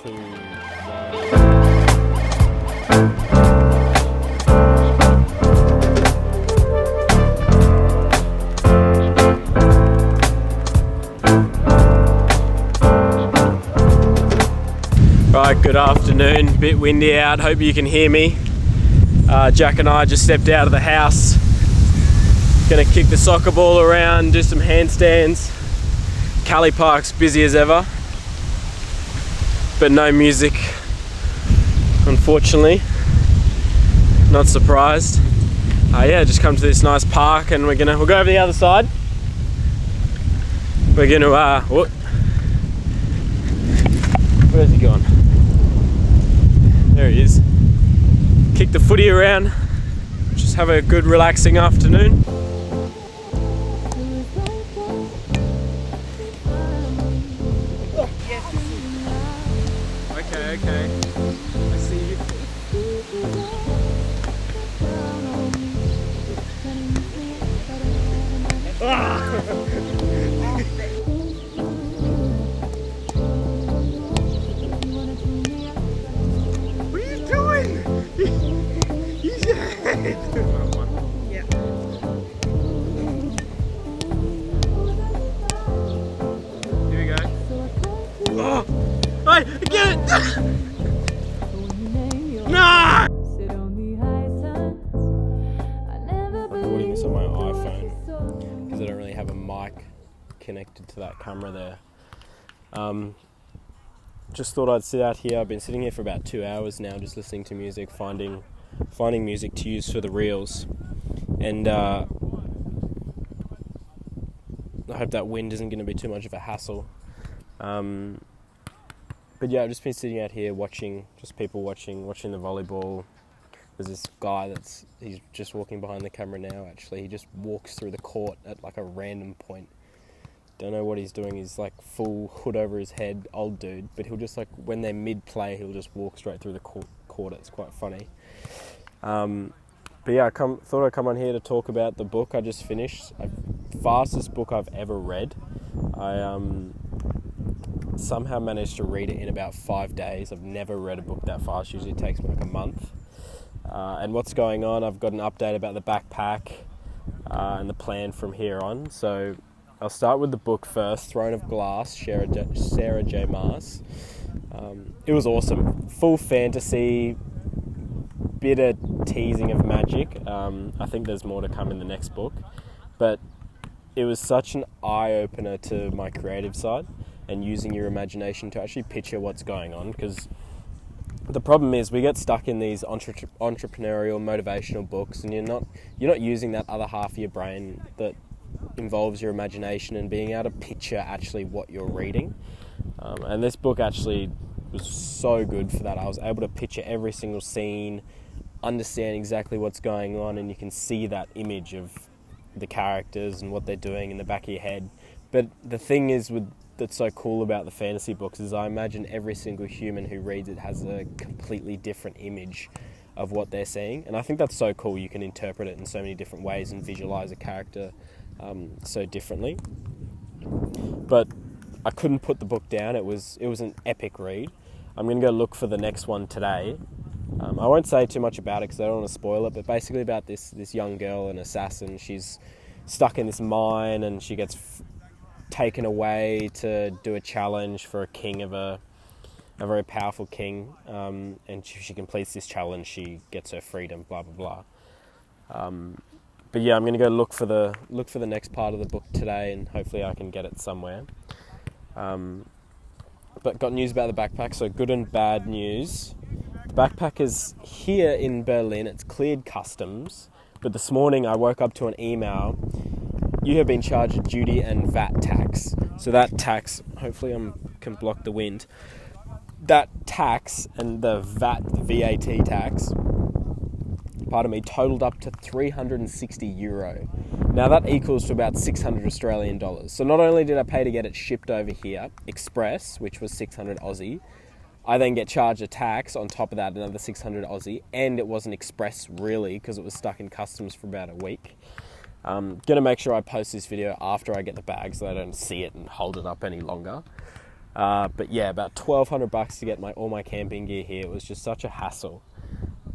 2, 1. Right, good afternoon. Bit windy out, hope you can hear me. Jack and I just stepped out of the house. Gonna kick the soccer ball around, do some handstands. Callie Park's busy as ever, but no music, unfortunately. Not surprised. Yeah, just come to this nice park and we'll go over the other side. We're gonna, where's he gone? There he is. Kick the footy around, just have a good relaxing afternoon. Okay. I see you. What are you doing? Use your head. Yeah. Here we go. Oh! Hey, get it! No! I'm recording this on my iPhone because I don't really have a mic connected to that camera there. Just thought I'd sit out here. I've been sitting here for about 2 hours now, just listening to music, finding music to use for the reels, and I hope that wind isn't going to be too much of a hassle. But yeah, I've just been sitting out here watching people watching the volleyball. There's this guy he's just walking behind the camera now actually. He just walks through the court at like a random point. Don't know what he's doing. He's like full hood over his head, old dude. But he'll just when they're mid-play, he'll just walk straight through the court. It's quite funny. But yeah, thought I'd come on here to talk about the book I just finished. Fastest book I've ever read. I somehow managed to read it in about 5 days. I've never read a book that fast. Usually it takes me like a month. And what's going on, I've got an update about the backpack and the plan from here on. So I'll start with the book first, Throne of Glass, Sarah J. Maas. It was awesome. Full fantasy, bit of teasing of magic. I think there's more to come in the next book. But it was such an eye-opener to my creative side and using your imagination to actually picture what's going on, because the problem is we get stuck in these entrepreneurial, motivational books, and you're not using that other half of your brain that involves your imagination and being able to picture actually what you're reading. And this book actually was so good for that. I was able to picture every single scene, understand exactly what's going on, and you can see that image of the characters and what they're doing in the back of your head. But the thing is that's so cool about the fantasy books is I imagine every single human who reads it has a completely different image of what they're seeing, and I think that's so cool. You can interpret it in so many different ways and visualize a character so differently. But I couldn't put the book down. It was an epic read. I'm going to go look for the next one today. I won't say too much about it because I don't want to spoil it, but basically about this young girl, an assassin. She's stuck in this mine and she gets taken away to do a challenge for a king of a very powerful king, and she completes this challenge, she gets her freedom, blah blah blah. But yeah, I'm going to go look for the next part of the book today, and hopefully I can get it somewhere. But got news about the backpack, so good and bad news. The backpack is here in Berlin. It's cleared customs, but this morning I woke up to an email. You have been charged a duty and VAT tax. So that tax, hopefully I can block the wind. That tax and the VAT tax, totaled up to €360. Now that equals to about 600 Australian dollars. So not only did I pay to get it shipped over here, express, which was 600 Aussie, I then get charged a tax on top of that, another 600 Aussie, and it wasn't express really because it was stuck in customs for about a week. Gonna make sure I post this video after I get the bag so I don't see it and hold it up any longer. But yeah, about $1,200 to get all my camping gear here. It was just such a hassle.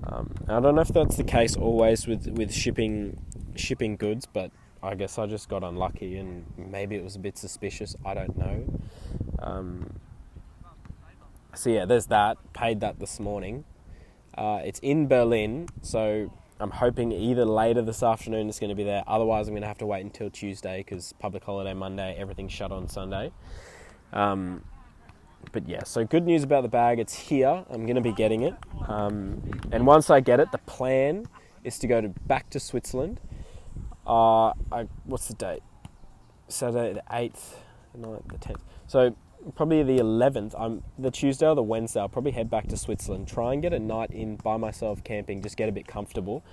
I don't know if that's the case always with shipping goods, but I guess I just got unlucky and maybe it was a bit suspicious. I don't know. So yeah, there's that. Paid that this morning. It's in Berlin, so I'm hoping either later this afternoon it's going to be there. Otherwise, I'm going to have to wait until Tuesday because public holiday Monday, everything's shut on Sunday. But yeah, so good news about the bag. It's here. I'm going to be getting it. And once I get it, the plan is to go back to Switzerland. What's the date? Saturday the 8th, the 9th, the 10th. So probably the 11th, the Tuesday or the Wednesday, I'll probably head back to Switzerland, try and get a night in by myself camping, just get a bit comfortable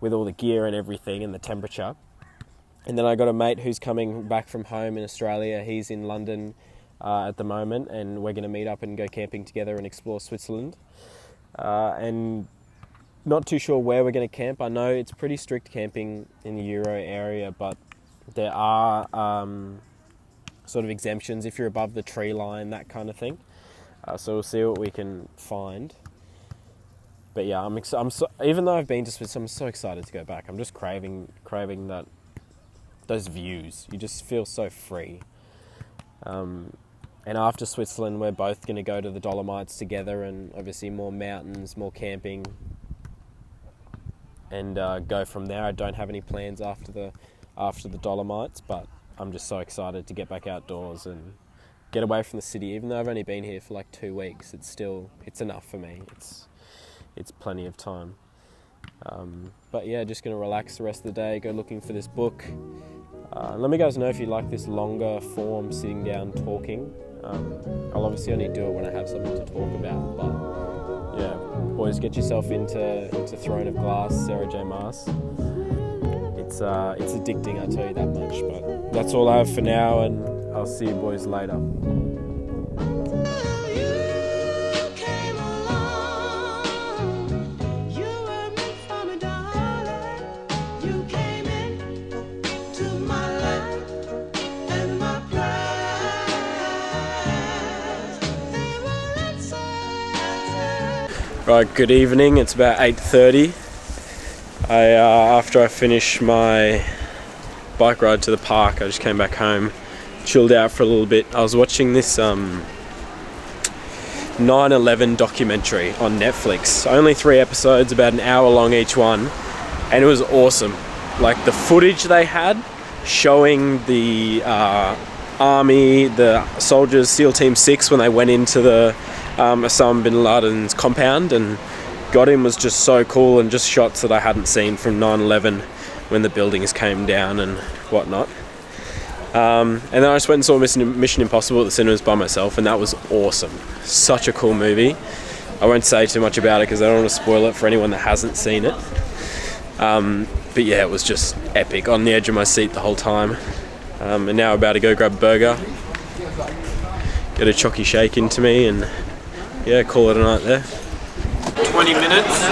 with all the gear and everything and the temperature. And then I got a mate who's coming back from home in Australia. He's in London at the moment, and we're going to meet up and go camping together and explore Switzerland. And not too sure where we're going to camp. I know it's pretty strict camping in the Euro area, but there are sort of exemptions if you're above the tree line, that kind of thing. So we'll see what we can find. But yeah, even though I've been to Switzerland, I'm so excited to go back. I'm just craving those views. You just feel so free. And after Switzerland, we're both going to go to the Dolomites together, and obviously more mountains, more camping, and go from there. I don't have any plans after the Dolomites, but I'm just so excited to get back outdoors and get away from the city. Even though I've only been here for like 2 weeks, it's enough for me. It's plenty of time. But yeah, just going to relax the rest of the day, go looking for this book. Let me guys know if you like this longer form sitting down talking. I'll obviously only do it when I have something to talk about, but yeah, boys, get yourself into Throne of Glass, Sarah J. Maas. It's addicting, I tell you that much. But that's all I have for now, and I'll see you boys later. Right, good evening. It's about 8:30. After I finished my bike ride to the park, I just came back home, chilled out for a little bit. I was watching this 9/11 documentary on Netflix. Only 3 episodes, about an hour long each one, and it was awesome. Like the footage they had showing the army, the soldiers, SEAL Team 6, when they went into the Osama bin Laden's compound and got him, was just so cool, and just shots that I hadn't seen from 9/11 when the buildings came down and whatnot. And then I just went and saw Mission Impossible at the cinemas by myself, and that was awesome. Such a cool movie. I won't say too much about it because I don't want to spoil it for anyone that hasn't seen it. But yeah, it was just epic, on the edge of my seat the whole time. And now I'm about to go grab a burger, get a chocky shake into me, and yeah, call it a night there. 20 minutes.